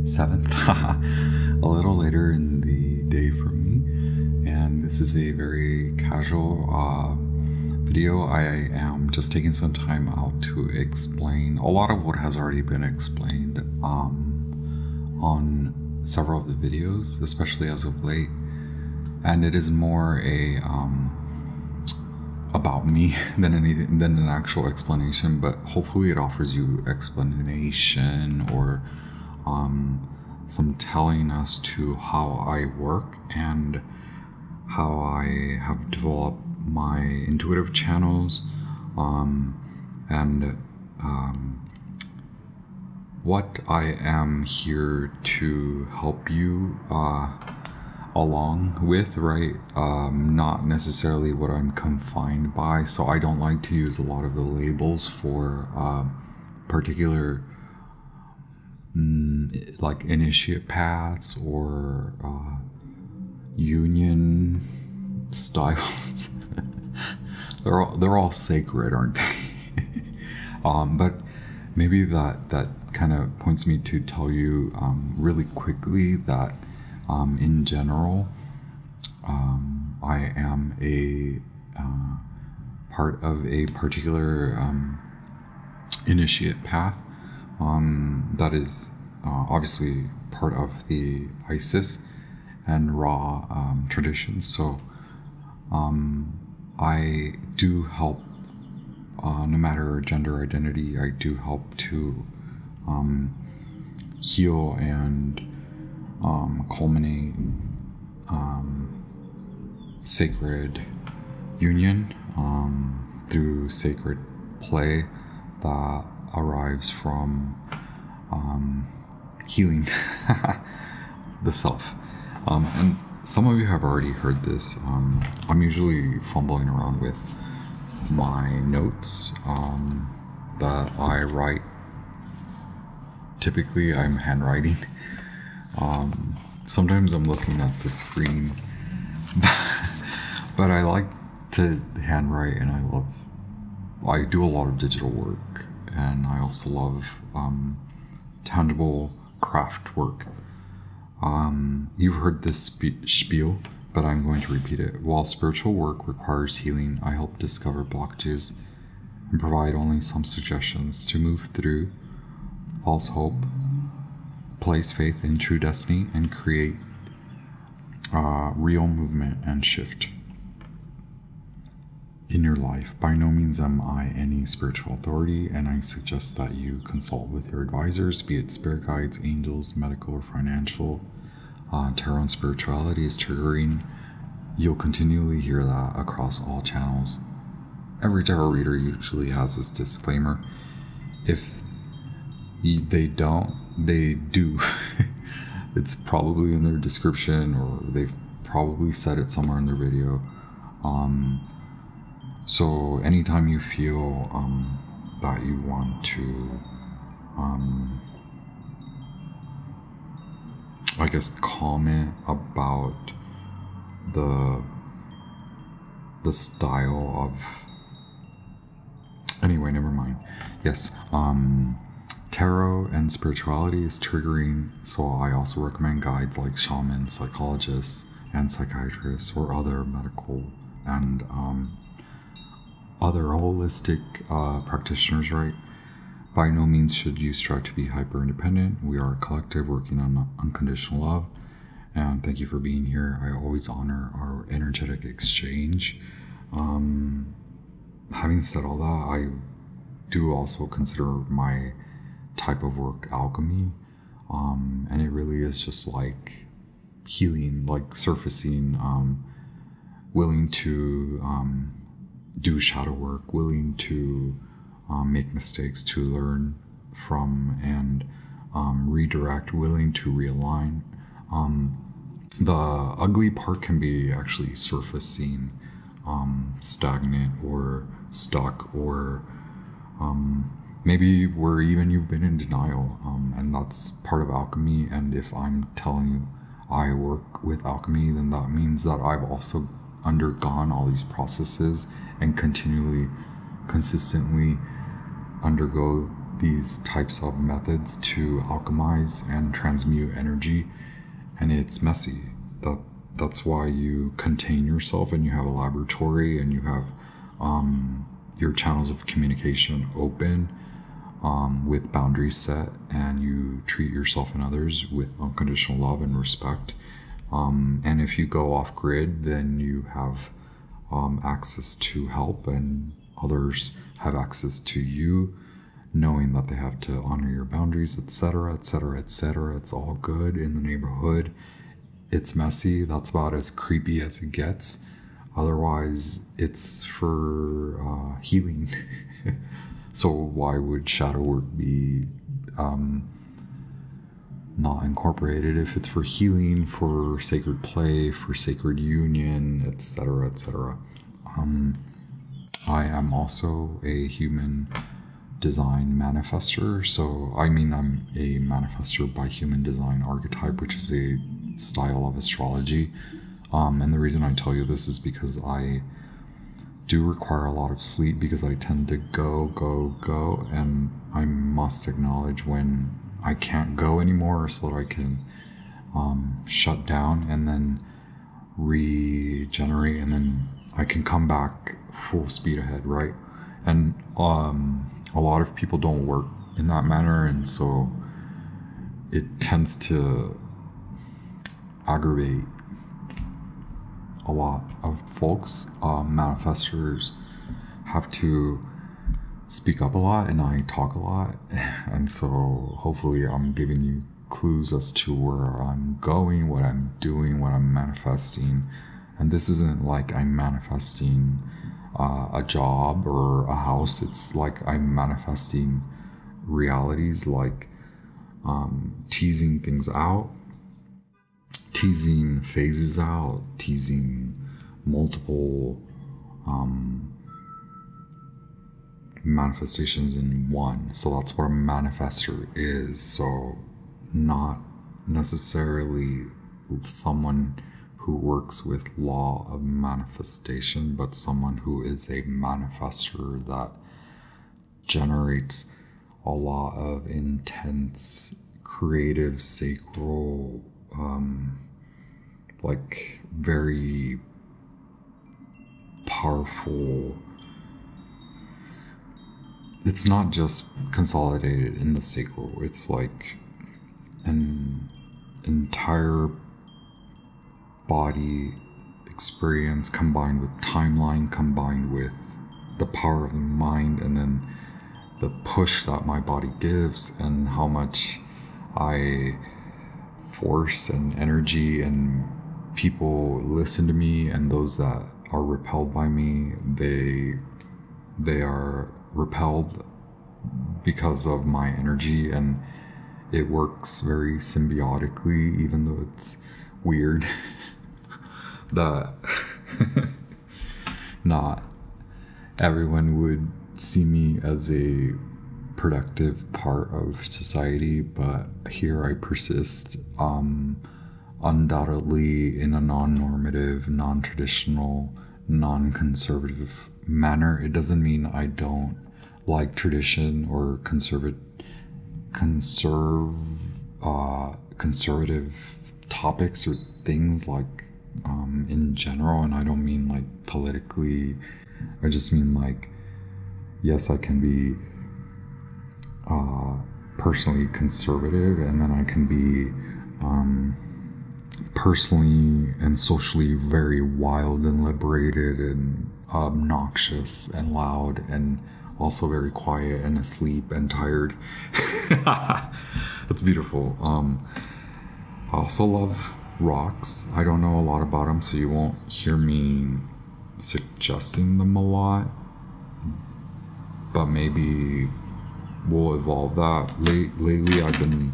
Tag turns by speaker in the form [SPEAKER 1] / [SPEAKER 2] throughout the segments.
[SPEAKER 1] 7th, a little later in the day for me, and this is a very casual video. I am just taking some time out to explain a lot of what has already been explained on several of the videos, especially as of late, and it is more a about me than an actual explanation, but hopefully it offers you explanation or some telling as to how I work and how I have developed my intuitive channels, and what I am here to help you along with, right? Not necessarily what I'm confined by, so I don't like to use a lot of the labels for particular like initiate paths or union styles. they're all sacred, aren't they? But maybe that kind of points me to tell you really quickly that in general, I am a part of a particular initiate path that is obviously part of the Isis and Ra traditions. So I do help, no matter gender identity, I do help to heal and culminate sacred union through sacred play that arrives from healing the self. And some of you have already heard this. I'm usually fumbling around with my notes that I write. Typically I'm handwriting. Sometimes I'm looking at the screen, but I like to handwrite, and I do a lot of digital work, and I also love tangible craft work. You've heard this spiel, but I'm going to repeat it. While spiritual work requires healing, I help discover blockages and provide only some suggestions to move through false hope, place faith in true destiny, and create real movement and shift in your life. By no means am I any spiritual authority, and I suggest that you consult with your advisors, be it spirit guides, angels, medical, or financial. Tarot and spirituality is triggering. You'll continually hear that across all channels. Every tarot reader usually has this disclaimer. If they don't, they do. It's probably in their description, or they've probably said it somewhere in their video. So anytime you feel that you want to I guess comment about the style of, anyway, never mind. Yes, tarot and spirituality is triggering, so I also recommend guides like shamans, psychologists, and psychiatrists, or other medical and other holistic practitioners, right? By no means should you strive to be hyper independent. We are a collective working on unconditional love, and thank you for being here. I always honor our energetic exchange. Having said all that, I do also consider my type of work alchemy, and it really is just like healing, like surfacing, willing to do shadow work, willing to make mistakes to learn from and redirect, willing to realign. The ugly part can be actually surfacing stagnant or stuck, or maybe where even you've been in denial, and that's part of alchemy. And if I'm telling you I work with alchemy, then that means that I've also undergone all these processes and consistently undergo these types of methods to alchemize and transmute energy, and it's messy. That's why you contain yourself and you have a laboratory and you have your channels of communication open with boundaries set, and you treat yourself and others with unconditional love and respect. And if you go off grid, then you have access to help, and others have access to you, knowing that they have to honor your boundaries, etc., etc., etc. It's all good in the neighborhood. It's messy. That's about as creepy as it gets. Otherwise, it's for healing. So why would shadow work be not incorporated if it's for healing, for sacred play, for sacred union, etc., etc.? I am also a human design manifestor. So, I mean, I'm a manifestor by human design archetype, which is a style of astrology. And the reason I tell you this is because I do require a lot of sleep, because I tend to go, and I must acknowledge when I can't go anymore so that I can shut down and then regenerate, and then I can come back full speed ahead, right? And a lot of people don't work in that manner, and so it tends to aggravate a lot of folks. Manifestors have to speak up a lot, and I talk a lot, and so hopefully I'm giving you clues as to where I'm going, what I'm doing, what I'm manifesting. And this isn't like I'm manifesting a job or a house. It's like I'm manifesting realities, like teasing things out, teasing phases out, teasing multiple manifestations in one. So that's what a manifestor is. So not necessarily someone who works with law of manifestation, but someone who is a manifestor that generates a lot of intense, creative, sacral, like very powerful. It's not just consolidated in the sacral. It's like an entire body experience combined with timeline, combined with the power of the mind, and then the push that my body gives, and how much I force and energy, and people listen to me, and those that are repelled by me, they are repelled because of my energy, and it works very symbiotically, even though it's weird that not everyone would see me as a productive part of society, but here I persist, undoubtedly in a non-normative, non-traditional, non-conservative manner. It doesn't mean I don't like tradition or conservative topics or things, like in general, and I don't mean like politically. I just mean like, yes, I can be personally conservative, and then I can be personally and socially very wild and liberated and obnoxious and loud, and also very quiet and asleep and tired. That's beautiful. I also love rocks. I don't know a lot about them, so you won't hear me suggesting them a lot, but maybe we'll evolve that. Lately I've been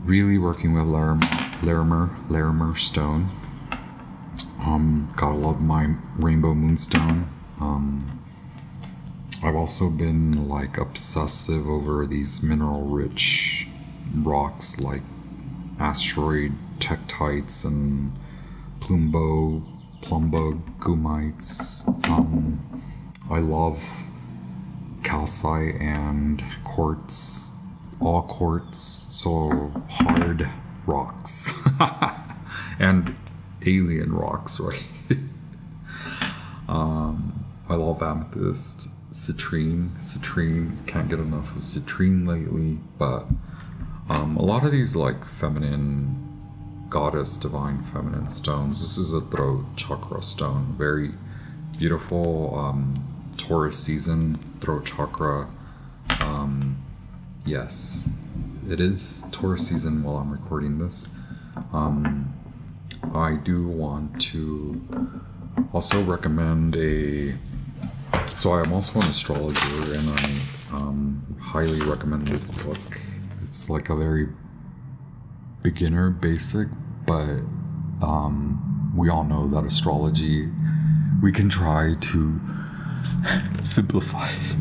[SPEAKER 1] really working with Larimer stone. Gotta love my rainbow moonstone. I've also been like obsessive over these mineral rich rocks like asteroid tektites and plumbogumites. I love calcite and quartz, all quartz, so hard rocks. And alien rocks, right? I love amethyst, citrine, can't get enough of citrine lately, but a lot of these like feminine, goddess, divine feminine stones. This is a throat chakra stone, very beautiful, Taurus season, throat chakra. Yes, it is Taurus season while I'm recording this. I do want to also recommend so I'm also an astrologer, and I highly recommend this book. It's like a very beginner basic, but we all know that astrology, we can try to simplify it.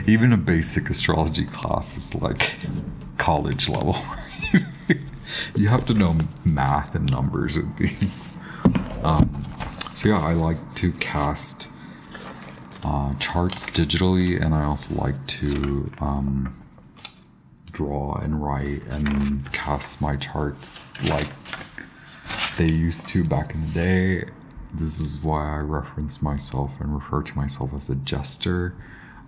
[SPEAKER 1] Even a basic astrology class is like college level. You have to know math and numbers and things. So yeah, I like to cast charts digitally, and I also like to draw and write and cast my charts like they used to back in the day. This is why I reference myself and refer to myself as a jester.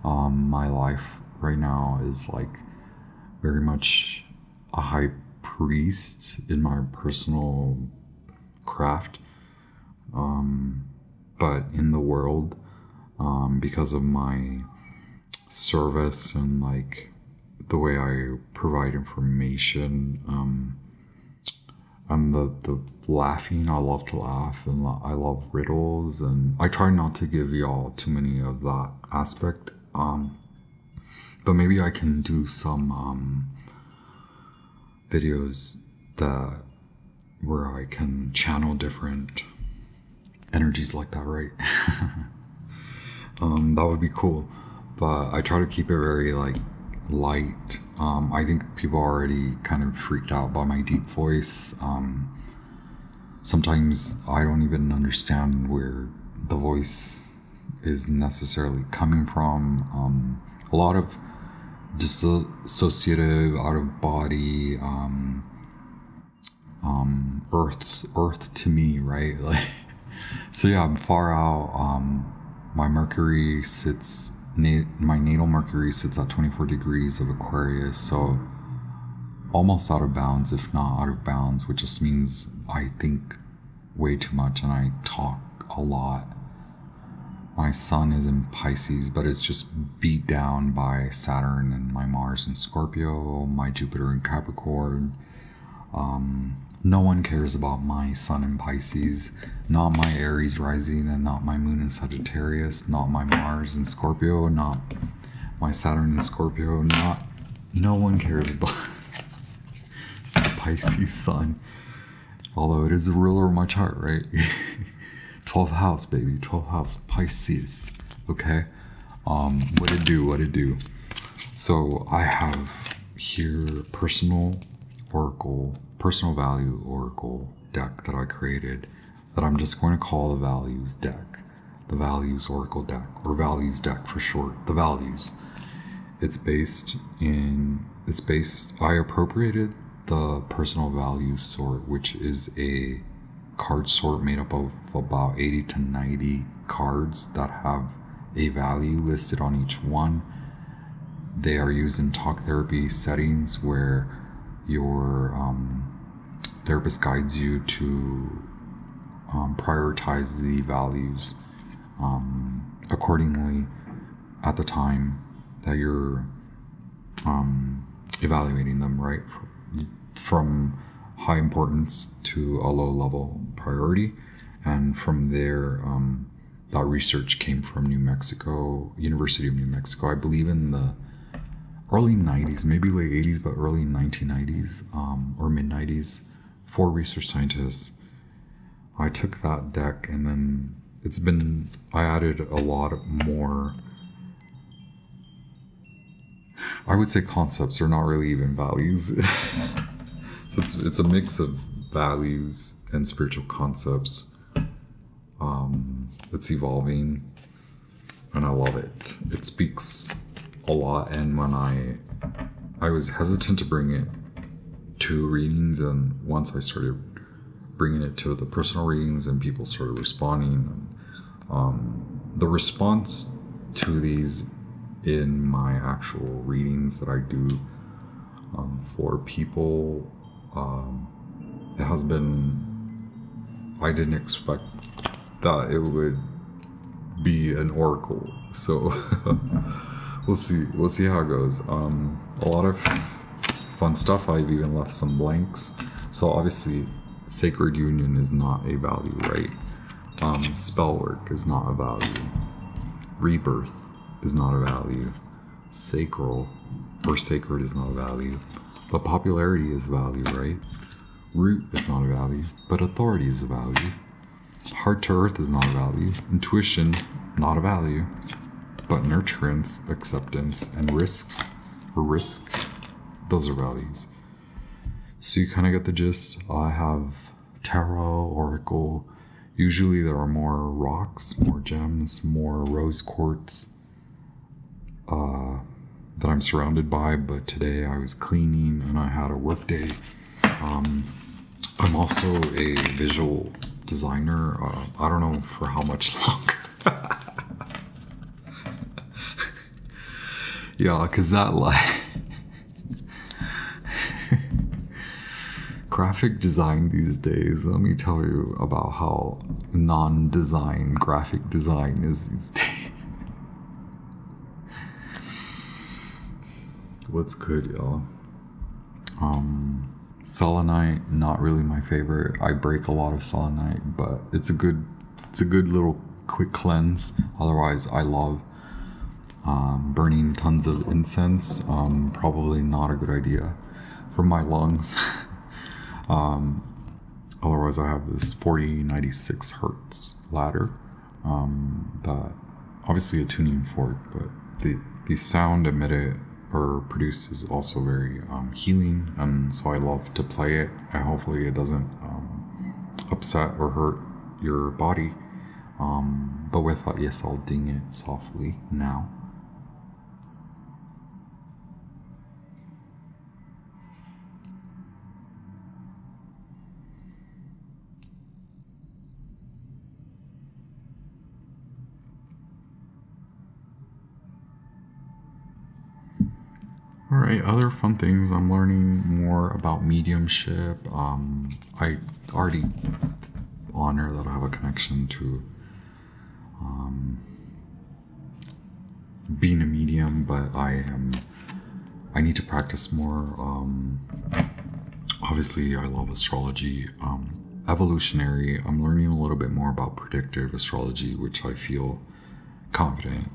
[SPEAKER 1] My life right now is like very much a high priest in my personal craft, but in the world, because of my service and like the way I provide information, I'm the laughing. I love to laugh, and I love riddles, and I try not to give y'all too many of that aspect, but maybe I can do some videos where I can channel different energies like that, right? That would be cool, but I try to keep it very like light. I think people are already kind of freaked out by my deep voice. Sometimes I don't even understand where the voice is necessarily coming from. A lot of dissociative, out of body, earth to me, right? Like, so yeah, I'm far out. My Mercury sits, my natal Mercury sits at 24 degrees of Aquarius, so almost out of bounds, if not out of bounds, which just means I think way too much and I talk a lot. My sun is in Pisces, but it's just beat down by Saturn and my Mars in Scorpio, my Jupiter in Capricorn. No one cares about my sun in Pisces, not my Aries rising, and not my moon in Sagittarius, not my Mars in Scorpio, not my Saturn in Scorpio, no one cares about the Pisces sun. Although it is the ruler of my chart, right? 12th house, baby. 12th house. Pisces. Okay? What it do? So I have here personal value oracle deck that I created that I'm just going to call the values deck. The values oracle deck, or values deck for short. The values. I appropriated the personal values sort, which is a card sort made up of about 80 to 90 cards that have a value listed on each one. They are used in talk therapy settings where your therapist guides you to prioritize the values accordingly at the time that you're evaluating them, right? From high importance to a low level priority. And from there, that research came from University of New Mexico, I believe in the early 90s, maybe late 80s, but early 1990s, or mid 90s, 4 research scientists. I took that deck, and then I added a lot more, I would say concepts, are not really even values. So it's a mix of values and spiritual concepts. It's evolving. and I love it. It speaks a lot, and when I was hesitant to bring it to readings, and once I started bringing it to the personal readings and people started responding, the response to these in my actual readings that I do for people, it has been, I didn't expect that it would be an oracle, so we'll see how it goes. A lot of fun stuff. I've even left some blanks. So obviously sacred union is not a value, right? Spell work is not a value. Rebirth is not a value. Sacral or sacred is not a value. But popularity is a value, right? Root is not a value, but authority is a value. Heart to earth is not a value. Intuition, not a value. But nurturance, acceptance, and risk, those are values. So you kind of get the gist. I have tarot, oracle. Usually there are more rocks, more gems, more rose quartz that I'm surrounded by, but today I was cleaning and I had a work day. I'm also a visual designer. I don't know for how much longer. Yeah, because that graphic design these days, let me tell you about how non-design graphic design is these days. What's good, y'all? Selenite, not really my favorite. I break a lot of selenite, but it's a good little quick cleanse. Otherwise, I love burning tons of incense. Probably not a good idea for my lungs. Otherwise, I have this 4096 hertz ladder that obviously a tuning fork, but the sound emitted or produced is also very healing, and so I love to play it, and hopefully it doesn't upset or hurt your body. But with that, yes, I'll ding it softly now. Alright, other fun things. I'm learning more about mediumship. I already honor that I have a connection to being a medium, but I need to practice more. Obviously, I love astrology. Evolutionary, I'm learning a little bit more about predictive astrology, which I feel confident.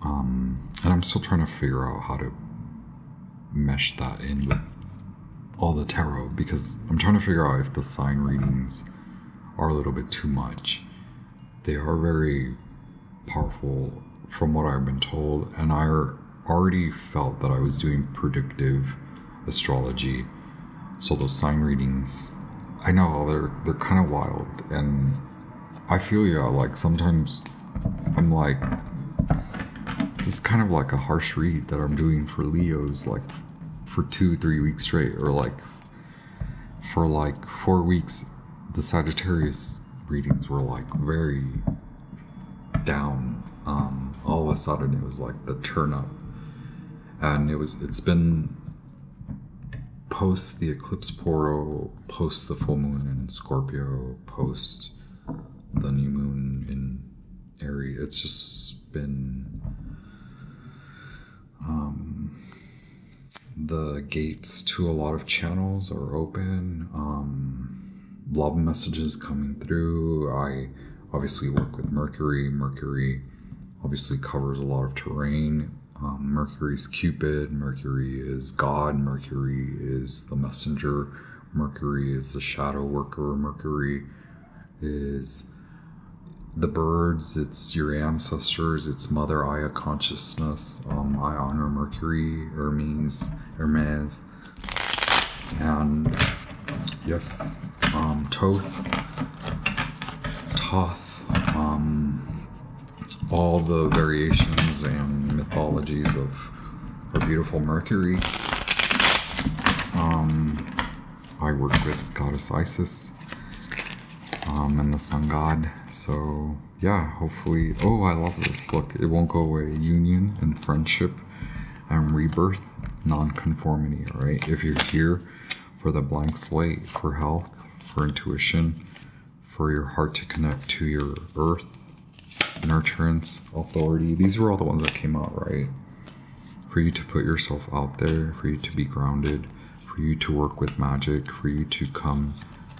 [SPEAKER 1] And I'm still trying to figure out how to mesh that in with all the tarot, because I'm trying to figure out if the sign readings are a little bit too much. They are very powerful from what I've been told, and I already felt that I was doing predictive astrology. So those sign readings, I know they're kind of wild, and I feel, yeah, like sometimes I'm like, this is kind of like a harsh read that I'm doing for Leos, like for 2-3 weeks straight, or like for like 4 weeks. The Sagittarius readings were like very down. All of a sudden it was like the turn up, and it's been post the eclipse portal, post the full moon in Scorpio, post the new moon in Aries. It's just been the gates to a lot of channels are open. Love messages coming through. I obviously work with Mercury. Mercury obviously covers a lot of terrain. Mercury's Cupid. Mercury is God. Mercury is the messenger. Mercury is the shadow worker. Mercury is the birds. It's your ancestors. It's Mother Aya consciousness. I honor Mercury, Hermes, and yes, Thoth, all the variations and mythologies of our beautiful Mercury. I work with Goddess Isis and the Sun God. So yeah, hopefully. Oh, I love this. Look, it won't go away. Union and friendship and rebirth, non-conformity. All right. If you're here for the blank slate, for health, for intuition, for your heart to connect to your earth, nurturance, authority. These were all the ones that came out, right? For you to put yourself out there, for you to be grounded, for you to work with magic, for you to come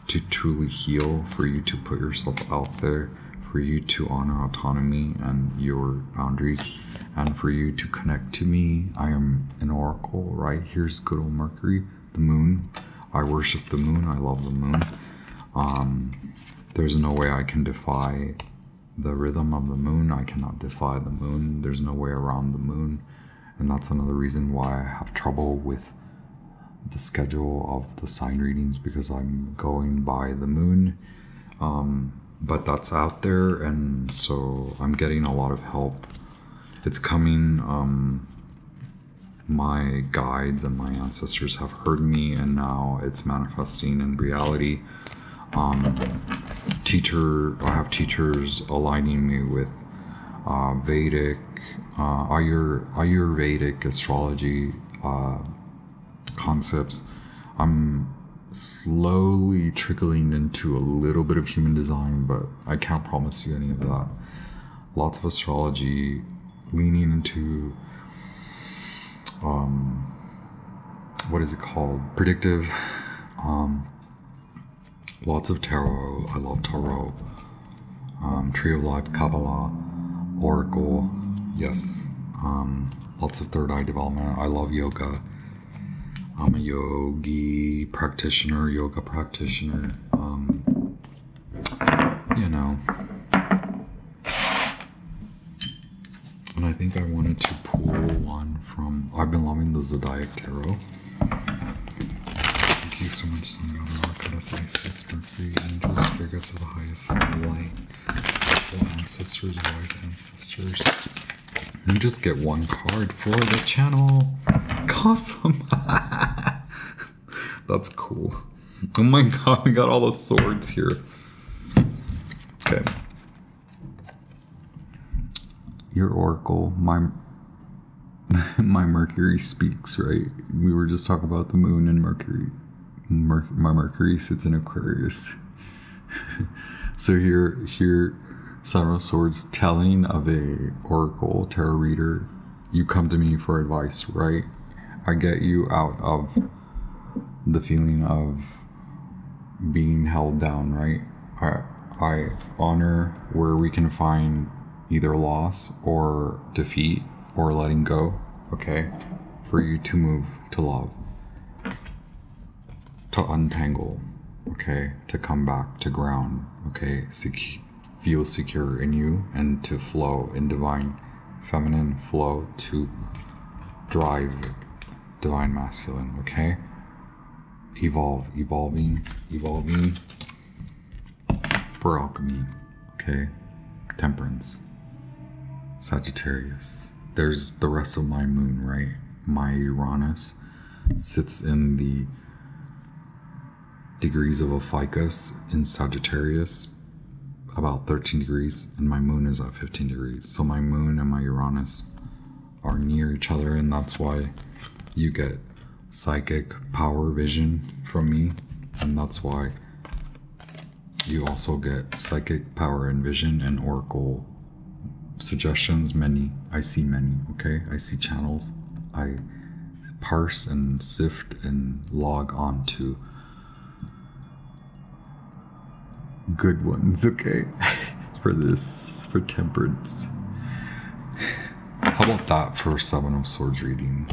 [SPEAKER 1] to truly heal, for you to put yourself out there, for you to honor autonomy and your boundaries, and for you to connect to me. I am an oracle, right? Here's good old Mercury, the moon. I worship the moon. I love the moon. There's no way I can defy the rhythm of the moon. I cannot defy the moon. There's no way around the moon. And that's another reason why I have trouble with the schedule of the sign readings, because I'm going by the moon. But that's out there, and so I'm getting a lot of help. It's coming. My guides and my ancestors have heard me, and now it's manifesting in reality. I have teachers aligning me with Vedic, Ayurvedic astrology concepts. I'm slowly trickling into a little bit of human design, but I can't promise you any of that. Lots of astrology, leaning into what is it called? Predictive. Lots of tarot. I love tarot. Tree of Life, Kabbalah, Oracle. Yes. Lots of third eye development. I love yoga. I'm a yoga practitioner. You know. And I think I wanted to pull one from... I've been loving the Zodiac Tarot. Thank you so much, Sun God, Goddess Isis, Mercury, angels, spirits of the highest light, ancestors, wise ancestors. You just get one card for the channel. Awesome. That's cool. Oh my god, we got all the swords here. Okay. Your oracle, my Mercury speaks, right? We were just talking about the moon and Mercury. My Mercury sits in Aquarius. So here, Seven of Swords telling of a oracle tarot reader, you come to me for advice, right? I get you out of the feeling of being held down, right? I honor where we can find either loss or defeat or letting go, okay? For you to move to love, to untangle, okay? To come back to ground, okay? Feel secure in you, and to flow in divine feminine flow, to drive divine masculine, okay? Evolving for alchemy, okay? Temperance, Sagittarius. There's the rest of my moon, right? My Uranus sits in the degrees of a ficus in Sagittarius, about 13 degrees, and my moon is at 15 degrees. So my moon and my Uranus are near each other, and that's why you get psychic power vision from me, and that's why you also get psychic power and vision and oracle suggestions. I see many, okay? I see channels. I parse and sift and log on to good ones, okay? for temperance. How about that for Seven of Swords reading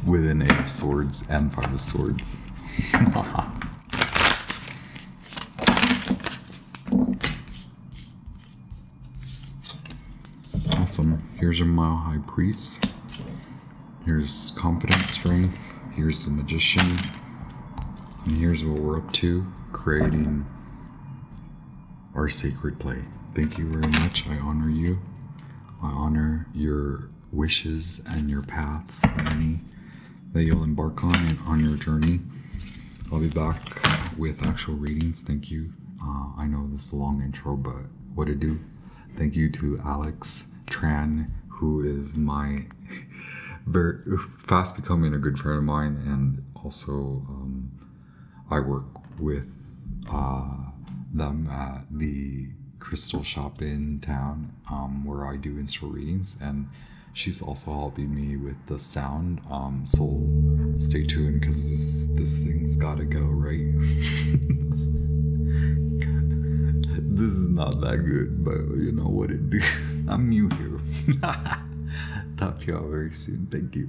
[SPEAKER 1] with an 8 of Swords and 5 of Swords? Awesome. Here's your Mile High Priest. Here's confidence, strength. Here's the Magician. And here's what we're up to, creating our sacred play. Thank you very much. I honor you. I honor your wishes and your paths, many that you'll embark on your journey. I'll be back with actual readings. Thank you. I know this is a long intro, but what to do? Thank you to Alex Tran, who is my very fast becoming a good friend of mine, and also I work with them at the crystal shop in town, where I do in-store readings, and she's also helping me with the sound. So stay tuned, because this thing's gotta go, right? This is not that good, but you know what it do. I'm new here. Talk to y'all very soon. Thank you.